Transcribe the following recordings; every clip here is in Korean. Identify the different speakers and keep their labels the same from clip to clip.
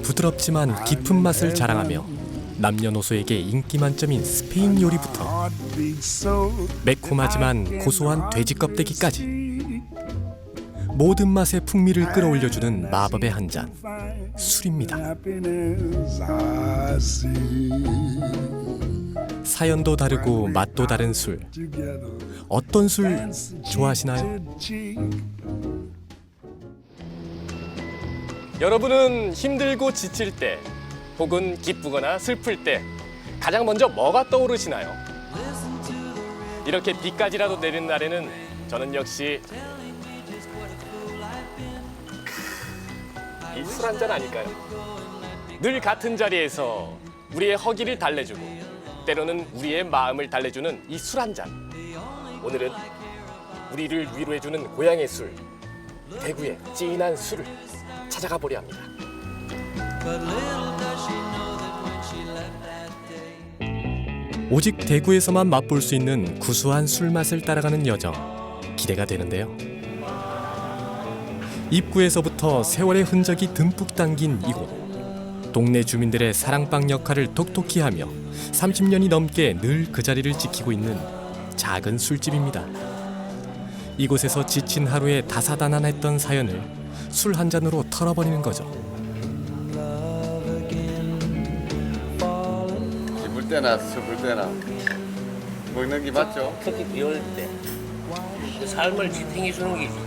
Speaker 1: 부드럽지만 깊은 맛을 자랑하며 남녀노소에게 인기 만점인 스페인 요리부터 매콤하지만 고소한 돼지 껍데기까지 모든 맛의 풍미를 끌어올려주는 마법의 한 잔, 술입니다. 사연도 다르고 맛도 다른 술. 어떤 술 좋아하시나요? 여러분은 힘들고 지칠 때 혹은 기쁘거나 슬플 때 가장 먼저 뭐가 떠오르시나요? 이렇게 비까지라도 내리는 날에는 저는 역시 이 술 한 잔 아닐까요? 늘 같은 자리에서 우리의 허기를 달래주고 때로는 우리의 마음을 달래주는 이 술 한 잔. 오늘은 우리를 위로해주는 고향의 술, 대구의 진한 술을 찾아가 보려 합니다. 오직 대구에서만 맛볼 수 있는 구수한 술 맛을 따라가는 여정, 기대가 되는데요. 입구에서부터 세월의 흔적이 듬뿍 담긴 이곳. 동네 주민들의 사랑방 역할을 톡톡히 하며 30년이 넘게 늘 그 자리를 지키고 있는 작은 술집입니다. 이곳에서 지친 하루의 다사다난했던 사연을 술 한 잔으로 털어버리는 거죠.
Speaker 2: 기쁠 때나 슬플 때나 먹는 게 맞죠?
Speaker 3: 특히 비 올 때 그 삶을 지탱해주는 게 술.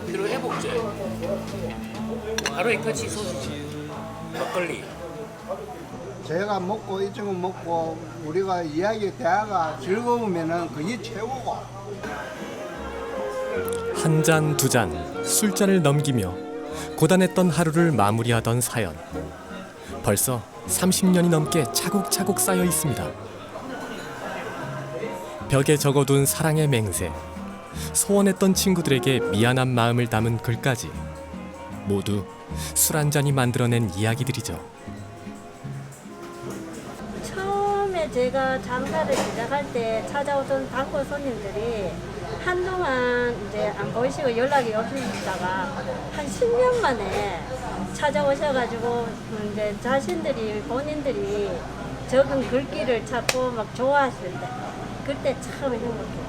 Speaker 3: 그리고 회복제. 하루에 끝이 소주지. 막걸리.
Speaker 4: 제가 먹고 이 친구 먹고 우리가 이야기 대화가 즐거우면은 그게 최고고.
Speaker 1: 한 잔, 두 잔, 술잔을 넘기며 고단했던 하루를 마무리하던 사연. 벌써 30년이 넘게 차곡차곡 쌓여 있습니다. 벽에 적어둔 사랑의 맹세, 소원했던 친구들에게 미안한 마음을 담은 글까지 모두 술 한 잔이 만들어낸 이야기들이죠.
Speaker 5: 처음에 제가 장사를 시작할 때 찾아오던 단골 손님들이 한동안 이제 안 보이시고 연락이 없으시다가 한 10년 만에 찾아오셔가지고 이제 자신들이 본인들이 적은 글귀를 찾고 막 좋아하실 때 그때 참 행복해요.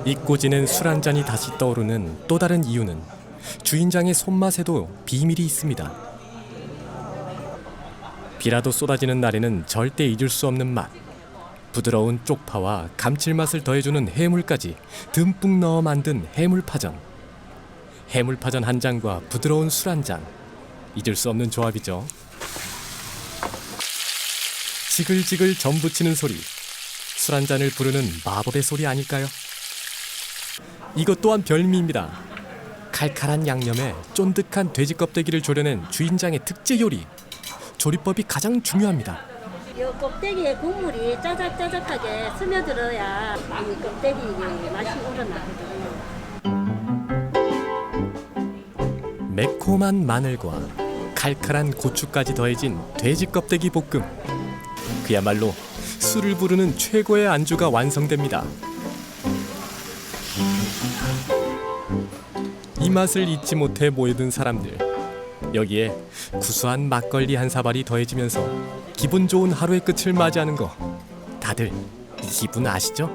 Speaker 1: 잊고 지낸 술 한 잔이 다시 떠오르는 또 다른 이유는 주인장의 손맛에도 비밀이 있습니다. 비라도 쏟아지는 날에는 절대 잊을 수 없는 맛. 부드러운 쪽파와 감칠맛을 더해주는 해물까지 듬뿍 넣어 만든 해물파전. 해물파전 한 잔과 부드러운 술 한 잔. 잊을 수 없는 조합이죠. 지글지글 전 부치는 소리. 술 한 잔을 부르는 마법의 소리 아닐까요? 이것 또한 별미입니다. 칼칼한 양념에 쫀득한 돼지 껍데기를 졸여낸 주인장의 특제 요리. 조리법이 가장 중요합니다.
Speaker 5: 이 껍데기에 국물이 짜작짜작하게 스며들어야 이 껍데기 맛이 우러나거든요.
Speaker 1: 매콤한 마늘과 칼칼한 고추까지 더해진 돼지 껍데기 볶음. 그야말로 술을 부르는 최고의 안주가 완성됩니다. 이 맛을 잊지 못해 모여든 사람들. 여기에 구수한 막걸리 한 사발이 더해지면서 기분 좋은 하루의 끝을 맞이하는 거. 다들 이 기분 아시죠?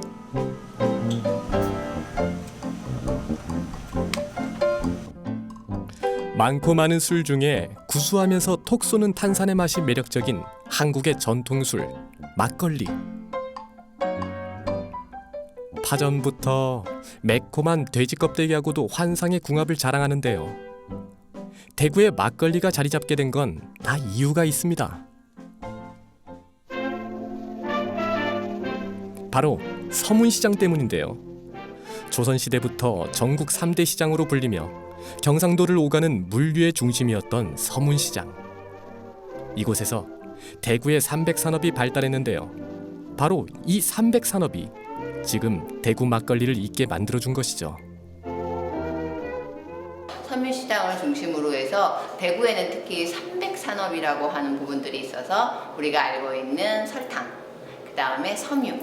Speaker 1: 많고 많은 술 중에 구수하면서 톡 쏘는 탄산의 맛이 매력적인 한국의 전통술, 막걸리. 파전부터 매콤한 돼지 껍데기하고도 환상의 궁합을 자랑하는데요. 대구의 막걸리가 자리 잡게 된 건 다 이유가 있습니다. 바로 서문시장 때문인데요. 조선시대부터 전국 3대 시장으로 불리며 경상도를 오가는 물류의 중심이었던 서문시장. 이곳에서 대구의 삼백산업이 발달했는데요. 바로 이 삼백산업이 지금 대구 막걸리를 있게 만들어준 것이죠.
Speaker 6: 서문시장을 중심으로 해서 대구에는 특히 삼백산업이라고 하는 부분들이 있어서 우리가 알고 있는 설탕, 그 다음에 섬유,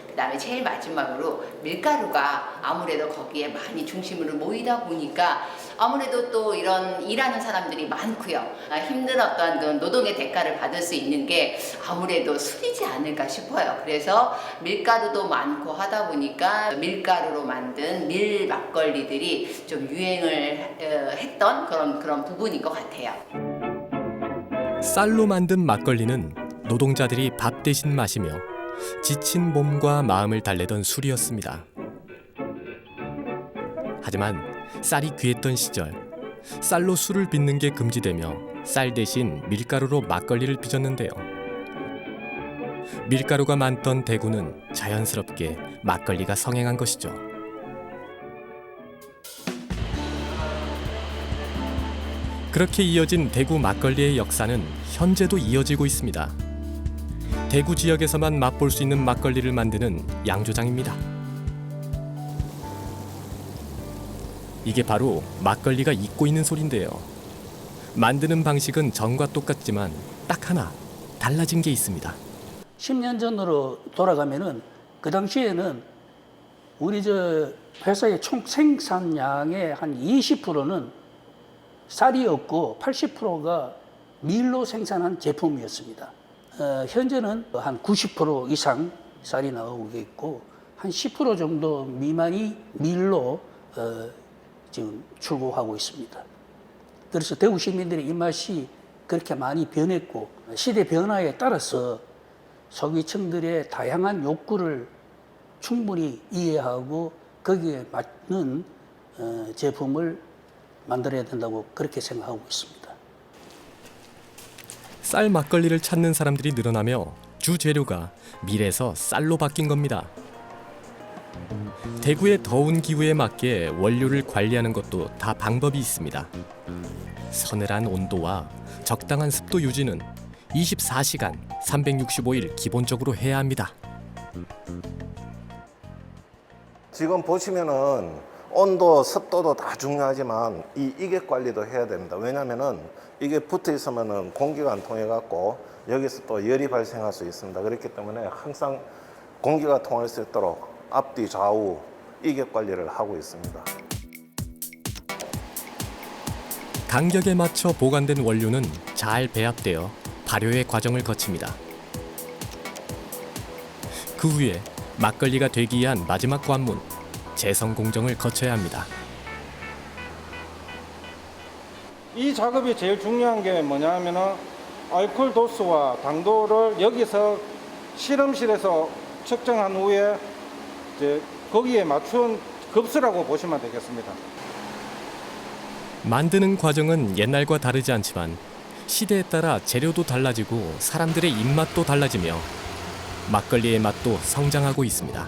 Speaker 6: 그 그다음에 제일 마지막으로 밀가루가 아무래도 거기에 많이 중심으로 모이다 보니까 아무래도 또 이런 일하는 사람들이 많고요. 힘든 어떤 그 노동의 대가를 받을 수 있는 게 아무래도 술이지 않을까 싶어요. 그래서 밀가루도 많고 하다 보니까 밀가루로 만든 밀 막걸리들이 좀 유행을 했던 그런 부분인 것 같아요.
Speaker 1: 쌀로 만든 막걸리는 노동자들이 밥 대신 마시며 지친 몸과 마음을 달래던 술이었습니다. 하지만 쌀이 귀했던 시절, 쌀로 술을 빚는 게 금지되며 쌀 대신 밀가루로 막걸리를 빚었는데요. 밀가루가 많던 대구는 자연스럽게 막걸리가 성행한 것이죠. 그렇게 이어진 대구 막걸리의 역사는 현재도 이어지고 있습니다. 대구 지역에서만 맛볼 수 있는 막걸리를 만드는 양조장입니다. 이게 바로 막걸리가 잊고 있는 소리인데요. 만드는 방식은 전과 똑같지만 딱 하나 달라진 게 있습니다.
Speaker 7: 10년 전으로 돌아가면은 그 당시에는 우리 저 회사의 총 생산량의 한 20%는 쌀이었고 80%가 밀로 생산한 제품이었습니다. 현재는 한 90% 이상 쌀이 나오고 있고 한 10% 정도 미만이 밀로 지금 출고하고 있습니다. 그래서 대구 시민들의 입맛이 그렇게 많이 변했고 시대 변화에 따라서 소비층들의 다양한 욕구를 충분히 이해하고 거기에 맞는 제품을 만들어야 된다고 그렇게 생각하고 있습니다.
Speaker 1: 쌀 막걸리를 찾는 사람들이 늘어나며 주 재료가 밀에서 쌀로 바뀐 겁니다. 대구의 더운 기후에 맞게 원료를 관리하는 것도 다 방법이 있습니다. 서늘한 온도와 적당한 습도 유지는 24시간 365일 기본적으로 해야 합니다.
Speaker 8: 지금 보시면은 온도, 습도도 다 중요하지만 이 이객 관리도 해야 됩니다. 왜냐면은 이게 붙어 있으면은 공기가 안 통해 갖고 여기서 또 열이 발생할 수 있습니다. 그렇기 때문에 항상 공기가 통할 수 있도록 앞뒤 좌우 이객 관리를 하고 있습니다.
Speaker 1: 간격에 맞춰 보관된 원료는 잘 배합되어 발효의 과정을 거칩니다. 그 후에 막걸리가 되기 위한 마지막 관문, 재성 공정을 거쳐야 합니다.
Speaker 9: 이 작업이 제일 중요한 게 뭐냐 하면은 알코올 도수와 당도를 여기서 실험실에서 측정한 후에 이제 거기에 맞춘 급수라고 보시면 되겠습니다.
Speaker 1: 만드는 과정은 옛날과 다르지 않지만 시대에 따라 재료도 달라지고 사람들의 입맛도 달라지며 막걸리의 맛도 성장하고 있습니다.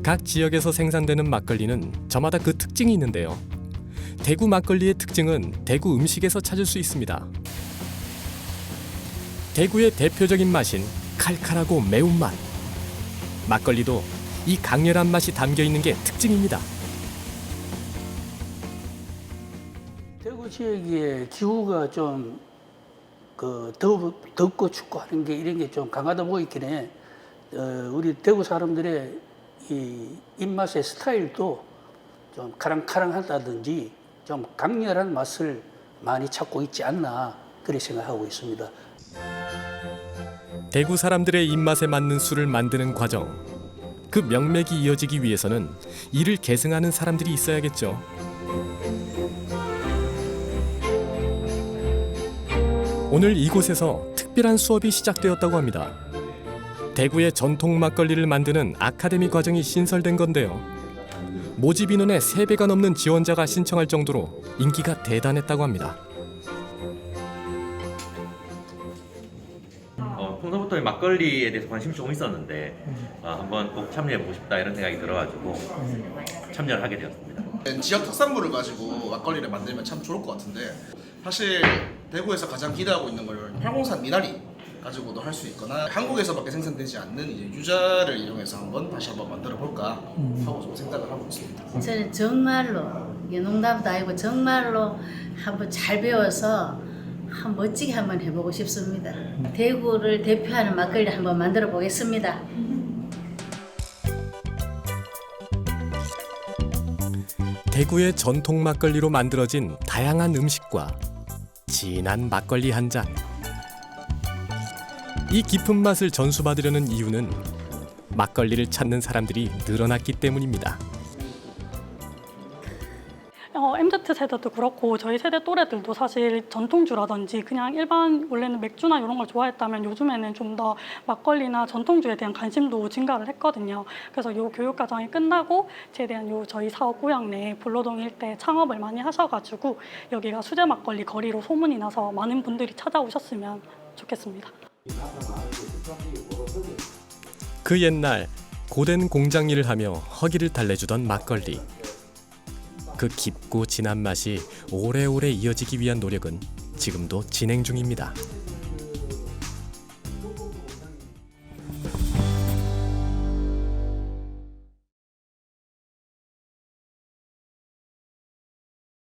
Speaker 1: 각 지역에서 생산되는 막걸리는 저마다 그 특징이 있는데요. 대구 막걸리의 특징은 대구 음식에서 찾을 수 있습니다. 대구의 대표적인 맛인 칼칼하고 매운맛. 막걸리도 이 강렬한 맛이 담겨 있는 게 특징입니다.
Speaker 7: 대구 지역의 기후가 좀 덥고 춥고 하는 게 이런 게 좀 강하다 보이긴 해. 우리 대구 사람들의 이 입맛의 스타일도 좀 카랑카랑하다든지 좀 강렬한 맛을 많이 찾고 있지 않나 그렇게 생각하고 있습니다.
Speaker 1: 대구 사람들의 입맛에 맞는 술을 만드는 과정. 그 명맥이 이어지기 위해서는 이를 계승하는 사람들이 있어야겠죠. 오늘 이곳에서 특별한 수업이 시작되었다고 합니다. 대구의 전통 막걸리를 만드는 아카데미 과정이 신설된 건데요. 모집 인원의 3배가 넘는 지원자가 신청할 정도로 인기가 대단했다고 합니다.
Speaker 10: 평소부터 막걸리에 대해서 관심이 조금 있었는데 한번 꼭 참여해보고 싶다 이런 생각이 들어가지고 참여를 하게 되었습니다.
Speaker 11: 지역 특산물을 가지고 막걸리를 만들면 참 좋을 것 같은데 사실 대구에서 가장 기대하고 있는 걸 팔공산 미나리 가지고도 할 수 있거나 한국에서밖에 생산되지 않는 이제 유자를 이용해서 다시 한번 만들어 볼까 하고 좀 생각을 하고 있습니다.
Speaker 12: 저는 정말로 이게 농담도 아니고 정말로 한번 잘 배워서 멋지게 한번 해보고 싶습니다. 대구를 대표하는 막걸리 한번 만들어 보겠습니다.
Speaker 1: 대구의 전통 막걸리로 만들어진 다양한 음식과 진한 막걸리 한 잔. 이 깊은 맛을 전수받으려는 이유는 막걸리를 찾는 사람들이 늘어났기 때문입니다.
Speaker 13: MZ세대도 그렇고 저희 세대 또래들도 사실 전통주라든지 그냥 일반 원래는 맥주나 이런 걸 좋아했다면 요즘에는 좀 더 막걸리나 전통주에 대한 관심도 증가를 했거든요. 그래서 이 교육과정이 끝나고 최대한 저희 사업 구역 내 불로동 일대 창업을 많이 하셔가지고 여기가 수제 막걸리 거리로 소문이 나서 많은 분들이 찾아오셨으면 좋겠습니다.
Speaker 1: 그 옛날 고된 공장 일을 하며 허기를 달래주던 막걸리. 그 깊고 진한 맛이 오래오래 이어지기 위한 노력은 지금도 진행 중입니다.